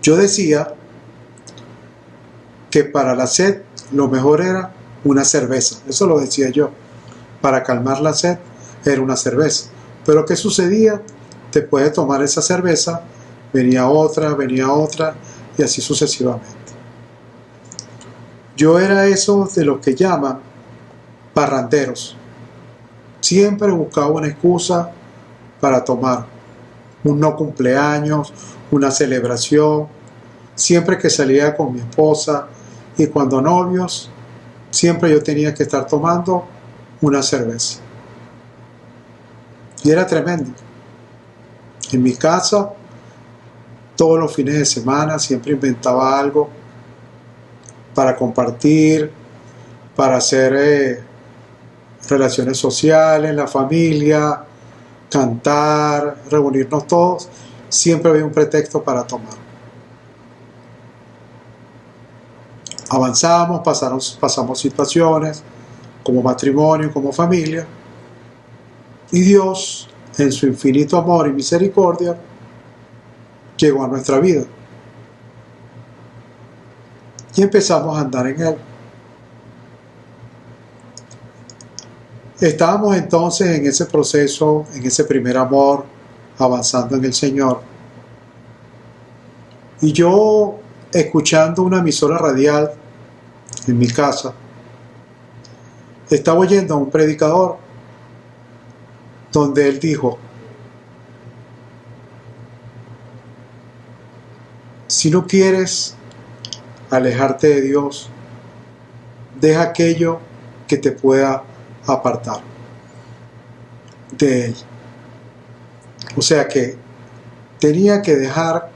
Yo decía que para la sed lo mejor era una cerveza, eso lo decía yo. Para calmar la sed era una cerveza. Pero ¿qué sucedía? Después de tomar esa cerveza, venía otra y así sucesivamente. Yo era eso de los que llaman parranderos. Siempre buscaba una excusa para tomar. Un no cumpleaños, una celebración, siempre que salía con mi esposa y cuando novios, siempre yo tenía que estar tomando una cerveza. Y era tremendo. En mi casa, todos los fines de semana, siempre inventaba algo para compartir, para hacer relaciones sociales, la familia, cantar, reunirnos todos. Siempre había un pretexto para tomar. Avanzamos, pasamos situaciones como matrimonio, como familia, y Dios, en su infinito amor y misericordia, llegó a nuestra vida y empezamos a andar en Él. Estábamos entonces en ese proceso, en ese primer amor, avanzando en el Señor, y yo, escuchando una emisora radial en mi casa, estaba oyendo a un predicador donde él dijo: si no quieres alejarte de Dios, deja aquello que te pueda apartar de Él. O sea que tenía que dejar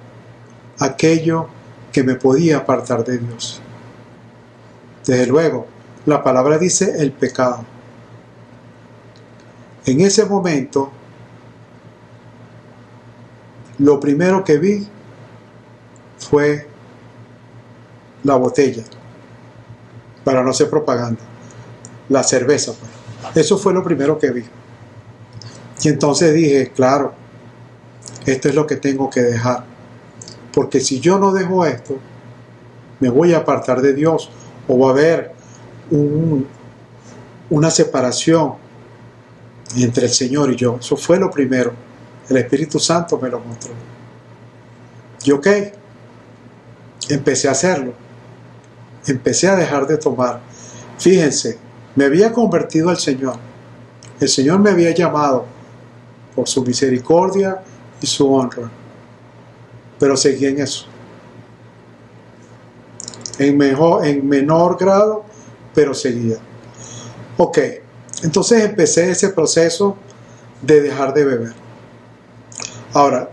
aquello que me podía apartar de Dios. Desde luego, la palabra dice el pecado. En ese momento, lo primero que vi fue la botella, para no hacer propaganda, la cerveza, pues. Eso fue lo primero que vi. Y entonces dije, claro, esto es lo que tengo que dejar, porque si yo no dejo esto, me voy a apartar de Dios, o va a haber una separación entre el Señor y yo. Eso fue lo primero. El Espíritu Santo me lo mostró. Y ok, empecé a hacerlo. Empecé a dejar de tomar. Fíjense, me había convertido al Señor. El Señor me había llamado por su misericordia y su honra. Pero seguí en eso. En menor grado, pero seguía. Ok, entonces empecé ese proceso de dejar de beber. Ahora,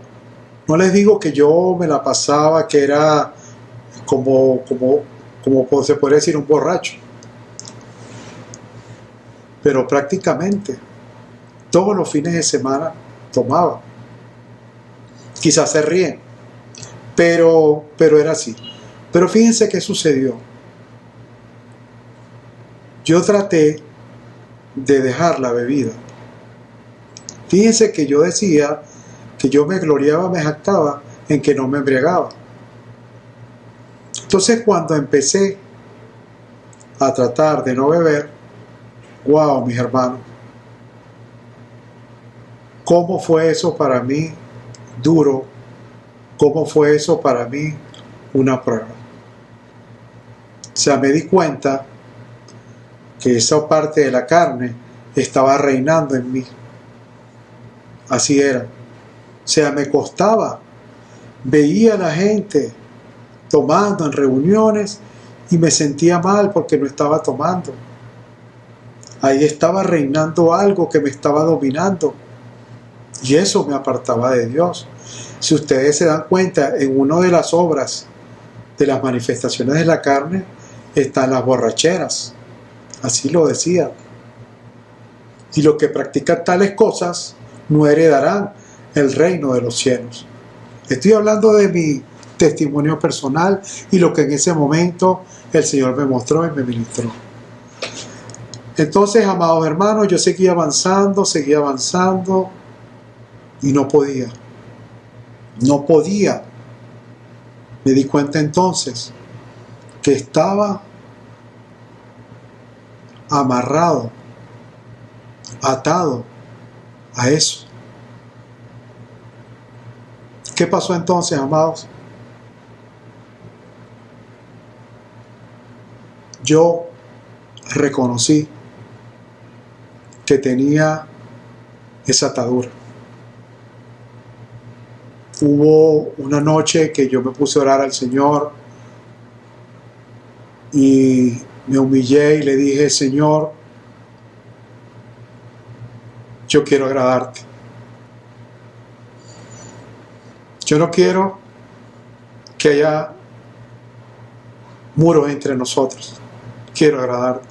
no les digo que yo me la pasaba, que era como se puede decir, un borracho. Pero prácticamente todos los fines de semana tomaba. Quizás se ríen, pero era así. Pero fíjense qué sucedió. Yo traté de dejar la bebida. Fíjense que yo decía que yo me gloriaba, me jactaba en que no me embriagaba. Entonces cuando empecé a tratar de no beber, wow, mis hermanos, ¿cómo fue eso para mí duro? ¿Cómo fue eso para mí una prueba? O sea, me di cuenta que esa parte de la carne estaba reinando en mí. Así era. O sea, me costaba. Veía a la gente tomando en reuniones y me sentía mal porque no estaba tomando. Ahí estaba reinando algo que me estaba dominando. Y eso me apartaba de Dios. Si ustedes se dan cuenta, en una de las obras de las manifestaciones de la carne están las borracheras. Así lo decía. Y los que practican tales cosas no heredarán el reino de los cielos. Estoy hablando de mi testimonio personal y lo que en ese momento el Señor me mostró y me ministró. Entonces, amados hermanos, yo seguía avanzando y no podía. No podía. Me di cuenta entonces que estaba amarrado, atado a eso. ¿Qué pasó entonces, amados? Yo reconocí que tenía esa atadura. Hubo una noche que yo me puse a orar al Señor y me humillé y le dije: Señor, yo quiero agradarte. Yo no quiero que haya muros entre nosotros. Quiero agradarte.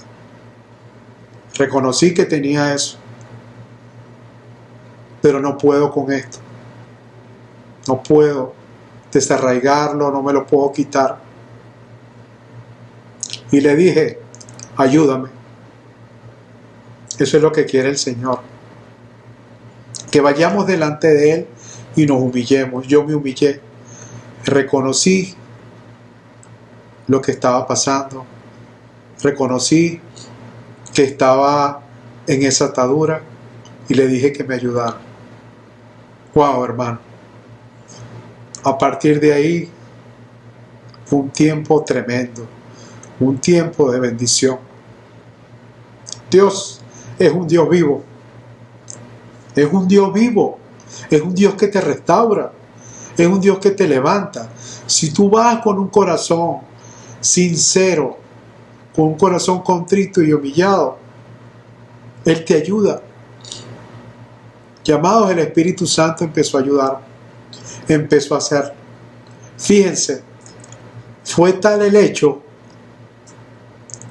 Reconocí que tenía eso, pero no puedo con esto. No puedo desarraigarlo, no me lo puedo quitar. Y le dije: ayúdame. Eso es lo que quiere el Señor. Que vayamos delante de Él y nos humillemos. Yo me humillé. Reconocí lo que estaba pasando. Reconocí que estaba en esa atadura y le dije que me ayudara. Wow, hermano. A partir de ahí fue un tiempo tremendo, un tiempo de bendición. Dios es un Dios vivo. Es un Dios vivo. Es un Dios que te restaura. Es un Dios que te levanta. Si tú vas con un corazón sincero, con un corazón contrito y humillado, Él te ayuda. Llamados, el Espíritu Santo empezó a ayudar, empezó a hacer. Fíjense, fue tal el hecho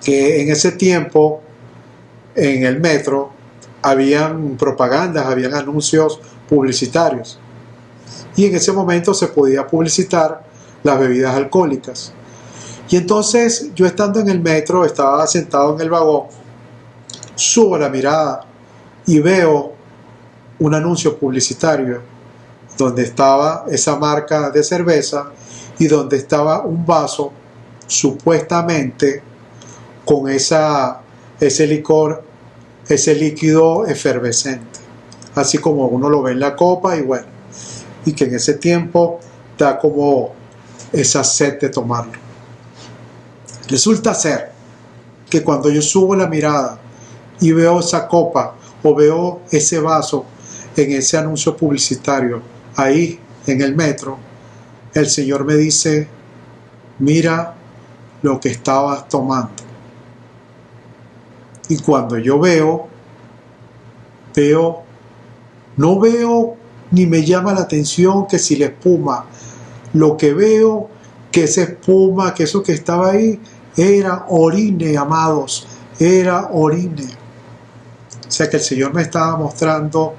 que en ese tiempo en el metro habían propagandas, habían anuncios publicitarios, y en ese momento se podía publicitar las bebidas alcohólicas. Y entonces yo, estando en el metro, estaba sentado en el vagón, subo la mirada y veo un anuncio publicitario donde estaba esa marca de cerveza y donde estaba un vaso supuestamente con ese licor, ese líquido efervescente, así como uno lo ve en la copa, y bueno, y que en ese tiempo da como esa sed de tomarlo. Resulta ser que cuando yo subo la mirada y veo esa copa o veo ese vaso en ese anuncio publicitario ahí en el metro, el Señor me dice: mira lo que estabas tomando. Y cuando yo no veo ni me llama la atención que si la espuma, lo que veo que esa espuma, que eso que estaba ahí, era orine, amados, era orine. O sea que el Señor me estaba mostrando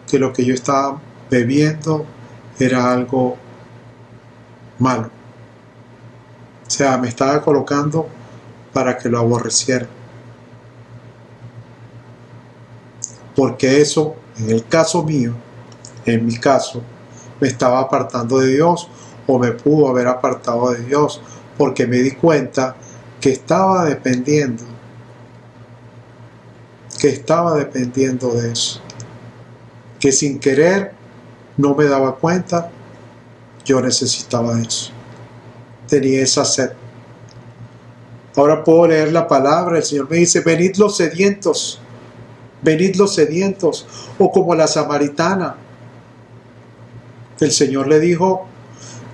que lo que yo estaba bebiendo era algo malo. O sea, me estaba colocando para que lo aborreciera. Porque eso, en el caso mío, en mi caso, me estaba apartando de Dios, o me pudo haber apartado de Dios, porque me di cuenta que estaba dependiendo de eso, que sin querer, no me daba cuenta, yo necesitaba eso, tenía esa sed. Ahora puedo leer la palabra. El Señor me dice: venid los sedientos, o como la samaritana. El Señor le dijo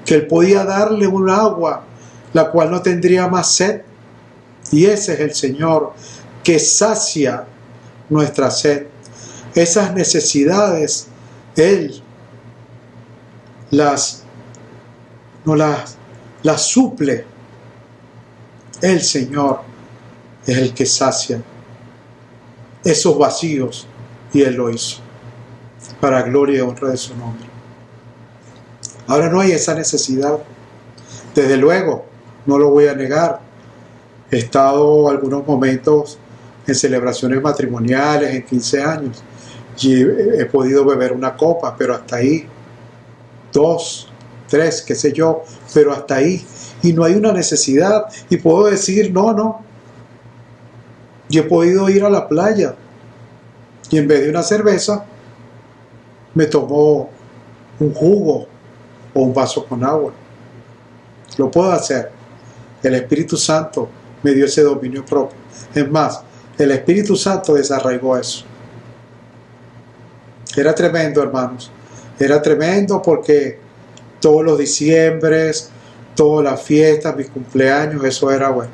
que Él podía darle un agua, la cual no tendría más sed. Y ese es el Señor, que sacia nuestra sed. Esas necesidades, Él las suple. El Señor es el que sacia esos vacíos, y Él lo hizo para gloria y honra de su nombre. Ahora no hay esa necesidad. Desde luego, no lo voy a negar. He estado algunos momentos en celebraciones matrimoniales, en 15 años, y he podido beber una copa, pero hasta ahí. 2, 3, qué sé yo, pero hasta ahí. Y no hay una necesidad. Y puedo decir: no. Yo he podido ir a la playa y en vez de una cerveza me tomo un jugo o un vaso con agua. Lo puedo hacer. El Espíritu Santo me dio ese dominio propio. Es más, el Espíritu Santo desarraigó eso. Era tremendo, hermanos. Era tremendo porque Todos los diciembres, todas las fiestas, mis cumpleaños, eso era bueno.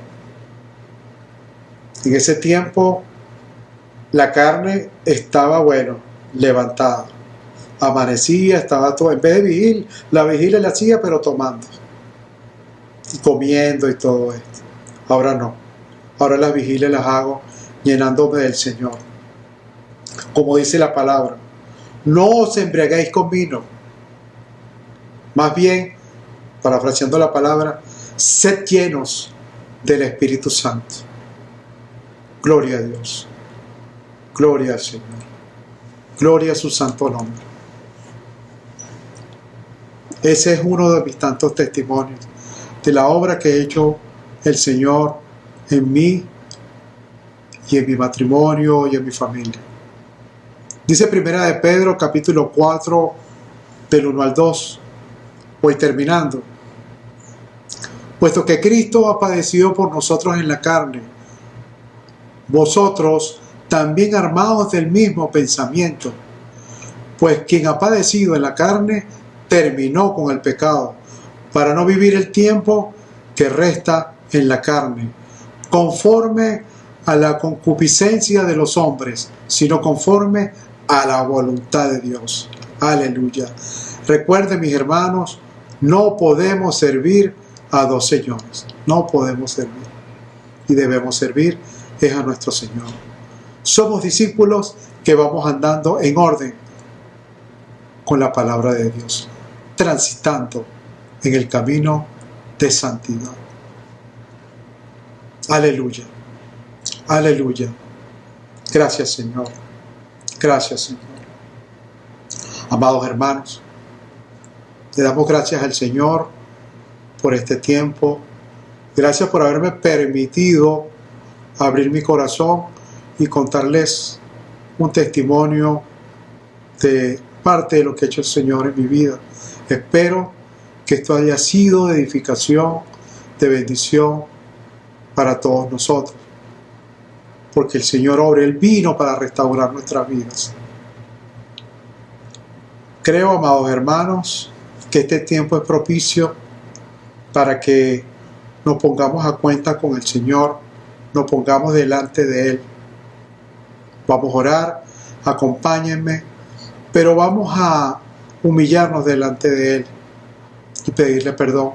En ese tiempo la carne estaba, bueno, levantada. Amanecía, estaba todo, en vez de vigilia, la vigilia la hacía, pero tomando y comiendo y todo esto. Ahora no. Ahora las vigilias las hago llenándome del Señor. Como dice la palabra, no os embriaguéis con vino. Más bien, parafraseando la palabra, sed llenos del Espíritu Santo. Gloria a Dios. Gloria al Señor. Gloria a su santo nombre. Ese es uno de mis tantos testimonios de la obra que ha hecho el Señor en mí y en mi matrimonio y en mi familia. Dice Primera de Pedro, capítulo 4, del 1 al 2. Voy terminando. Puesto que Cristo ha padecido por nosotros en la carne, vosotros también armados del mismo pensamiento, pues quien ha padecido en la carne terminó con el pecado, para no vivir el tiempo que resta en la carne, conforme a la concupiscencia de los hombres, sino conforme a la voluntad de Dios. Aleluya. Recuerden, mis hermanos, no podemos servir a dos señores. No podemos servir. Y debemos servir es a nuestro Señor. Somos discípulos que vamos andando en orden con la palabra de Dios, transitando en el camino de santidad. Aleluya. Aleluya. Gracias, Señor. Gracias, Señor. Amados hermanos, le damos gracias al Señor por este tiempo. Gracias por haberme permitido abrir mi corazón y contarles un testimonio de parte de lo que ha hecho el Señor en mi vida. Espero que esto haya sido de edificación, de bendición para todos nosotros. Porque el Señor obra, Él vino para restaurar nuestras vidas. Creo, amados hermanos, que este tiempo es propicio para que nos pongamos a cuenta con el Señor, nos pongamos delante de Él. Vamos a orar, acompáñenme, pero vamos a humillarnos delante de Él y pedirle perdón.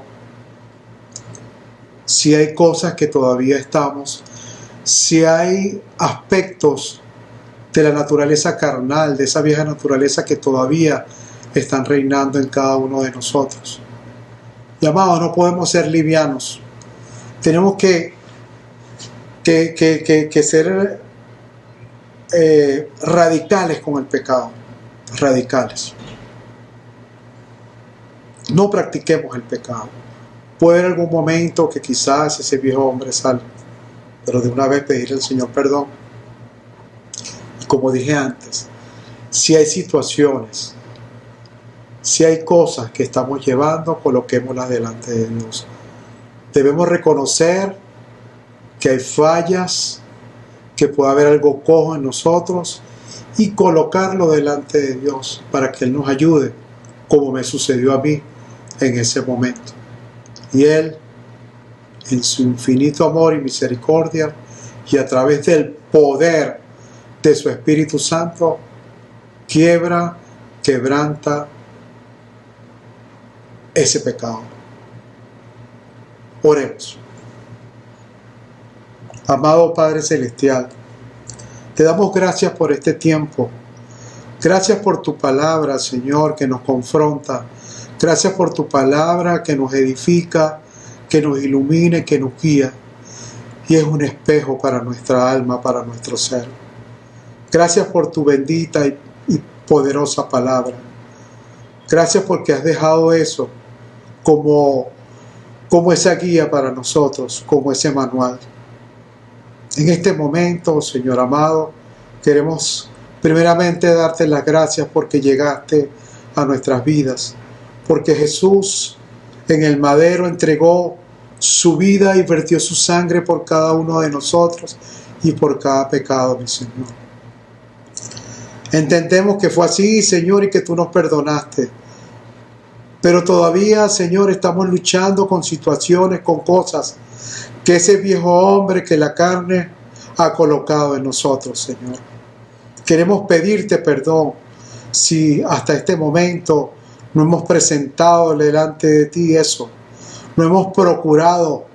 Si hay cosas que todavía estamos, si hay aspectos de la naturaleza carnal, de esa vieja naturaleza que todavía están reinando en cada uno de nosotros. Y amados, no podemos ser livianos. Tenemos que ser radicales con el pecado. Radicales. No practiquemos el pecado. Puede haber algún momento que quizás ese viejo hombre salga, pero de una vez pedirle al Señor perdón. Y como dije antes, si hay situaciones, si hay cosas que estamos llevando, coloquémoslas delante de Dios. Debemos reconocer que hay fallas, que puede haber algo cojo en nosotros y colocarlo delante de Dios para que Él nos ayude, como me sucedió a mí en ese momento. Y Él, en su infinito amor y misericordia, y a través del poder de su Espíritu Santo, quebranta ese pecado. Oremos. Amado Padre Celestial, te damos gracias por este tiempo. Gracias por tu palabra, Señor, que nos confronta. Gracias por tu palabra que nos edifica, que nos ilumina, que nos guía. Y es un espejo para nuestra alma, para nuestro ser. Gracias por tu bendita y poderosa palabra. Gracias porque has dejado eso como esa guía para nosotros, como ese manual. En este momento, Señor amado, queremos primeramente darte las gracias porque llegaste a nuestras vidas, porque Jesús en el madero entregó su vida y vertió su sangre por cada uno de nosotros y por cada pecado, mi Señor. Entendemos que fue así, Señor, y que tú nos perdonaste. Pero todavía, Señor, estamos luchando con situaciones, con cosas que ese viejo hombre, que la carne ha colocado en nosotros, Señor. Queremos pedirte perdón si hasta este momento no hemos presentado delante de ti eso. No hemos procurado,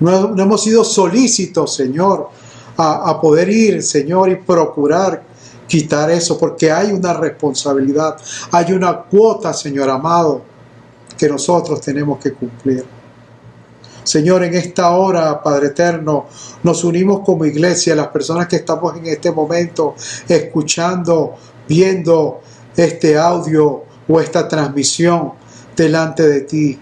no hemos sido solícitos, Señor, a poder ir, Señor, y procurar quitar eso, porque hay una responsabilidad, hay una cuota, Señor amado, que nosotros tenemos que cumplir. Señor, en esta hora, Padre eterno, nos unimos como iglesia, las personas que estamos en este momento escuchando, viendo este audio o esta transmisión delante de ti.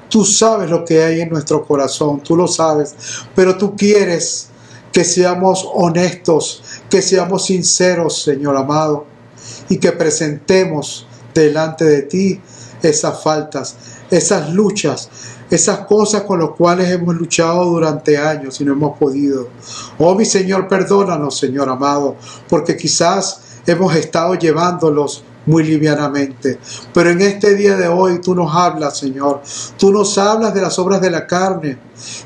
Tú sabes lo que hay en nuestro corazón, tú lo sabes, pero tú quieres que seamos honestos, que seamos sinceros, Señor amado, y que presentemos delante de ti esas faltas, esas luchas, esas cosas con las cuales hemos luchado durante años y no hemos podido. Oh, mi Señor, perdónanos, Señor amado, porque quizás hemos estado llevándolos muy livianamente. Pero en este día de hoy tú nos hablas, Señor. Tú nos hablas de las obras de la carne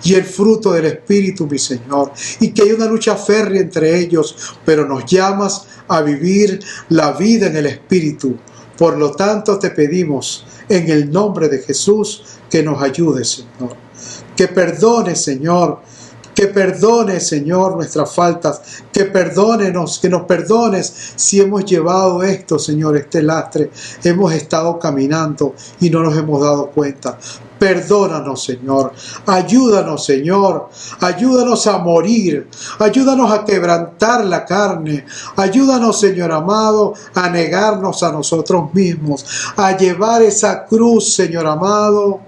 y el fruto del Espíritu, mi Señor. Y que hay una lucha férrea entre ellos, pero nos llamas a vivir la vida en el Espíritu. Por lo tanto, te pedimos en el nombre de Jesús que nos ayudes, Señor. Que perdones, Señor. Que perdones, Señor, nuestras faltas. Que nos perdones si hemos llevado esto, Señor, este lastre. Hemos estado caminando y no nos hemos dado cuenta. Perdónanos, Señor. Ayúdanos, Señor. Ayúdanos a morir. Ayúdanos a quebrantar la carne. Ayúdanos, Señor amado, a negarnos a nosotros mismos. A llevar esa cruz, Señor amado,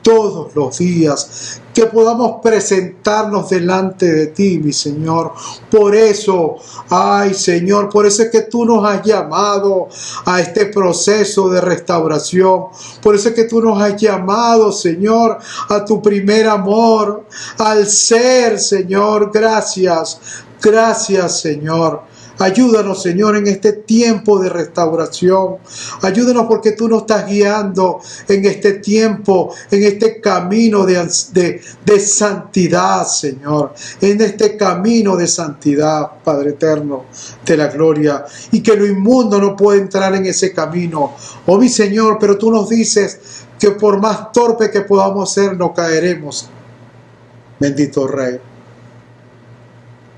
todos los días, que podamos presentarnos delante de ti, mi Señor. Por eso, ay Señor, por eso es que tú nos has llamado a este proceso de restauración. Por eso es que tú nos has llamado, Señor, a tu primer amor, al ser, Señor. Gracias, gracias, Señor. Ayúdanos, Señor, en este tiempo de restauración. Ayúdanos porque tú nos estás guiando en este tiempo, en este camino de santidad, Señor. En este camino de santidad, Padre eterno, de la gloria. Y que lo inmundo no puede entrar en ese camino. Oh, mi Señor, pero tú nos dices que por más torpe que podamos ser, no caeremos. Bendito Rey.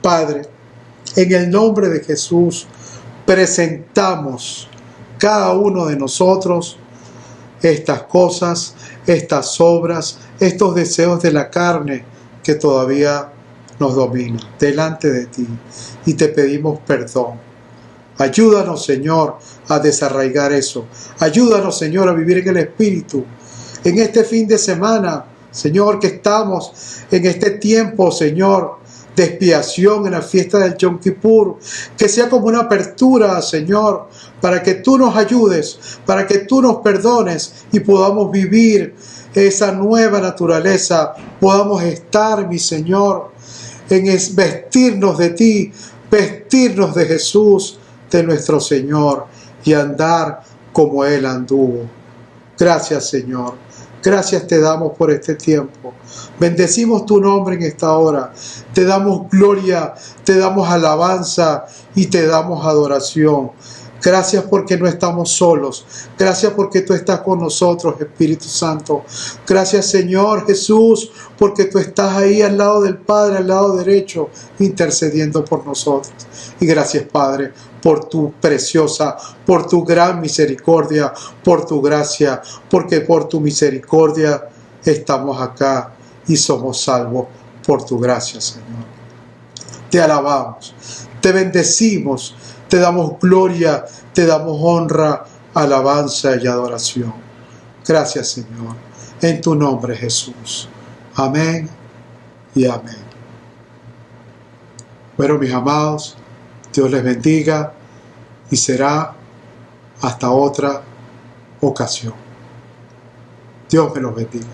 Padre, en el nombre de Jesús, presentamos cada uno de nosotros estas cosas, estas obras, estos deseos de la carne que todavía nos dominan delante de ti. Y te pedimos perdón. Ayúdanos, Señor, a desarraigar eso. Ayúdanos, Señor, a vivir en el Espíritu. En este fin de semana, Señor, que estamos en este tiempo, Señor, de expiación en la fiesta del Yom Kippur, que sea como una apertura, Señor, para que tú nos ayudes, para que tú nos perdones y podamos vivir esa nueva naturaleza, podamos estar, mi Señor, en vestirnos de ti, vestirnos de Jesús, de nuestro Señor, y andar como Él anduvo. Gracias, Señor. Gracias te damos por este tiempo. Bendecimos tu nombre en esta hora. Te damos gloria, te damos alabanza y te damos adoración. Gracias porque no estamos solos. Gracias porque tú estás con nosotros, Espíritu Santo. Gracias, Señor Jesús, porque tú estás ahí al lado del Padre, al lado derecho, intercediendo por nosotros. Y gracias, Padre, por tu preciosa, por tu gran misericordia, por tu gracia, porque por tu misericordia estamos acá y somos salvos por tu gracia, Señor. Te alabamos, te bendecimos, te damos gloria, te damos honra, alabanza y adoración. Gracias, Señor, en tu nombre, Jesús. Amén y amén. Bueno, mis amados, Dios les bendiga y será hasta otra ocasión. Dios me los bendiga.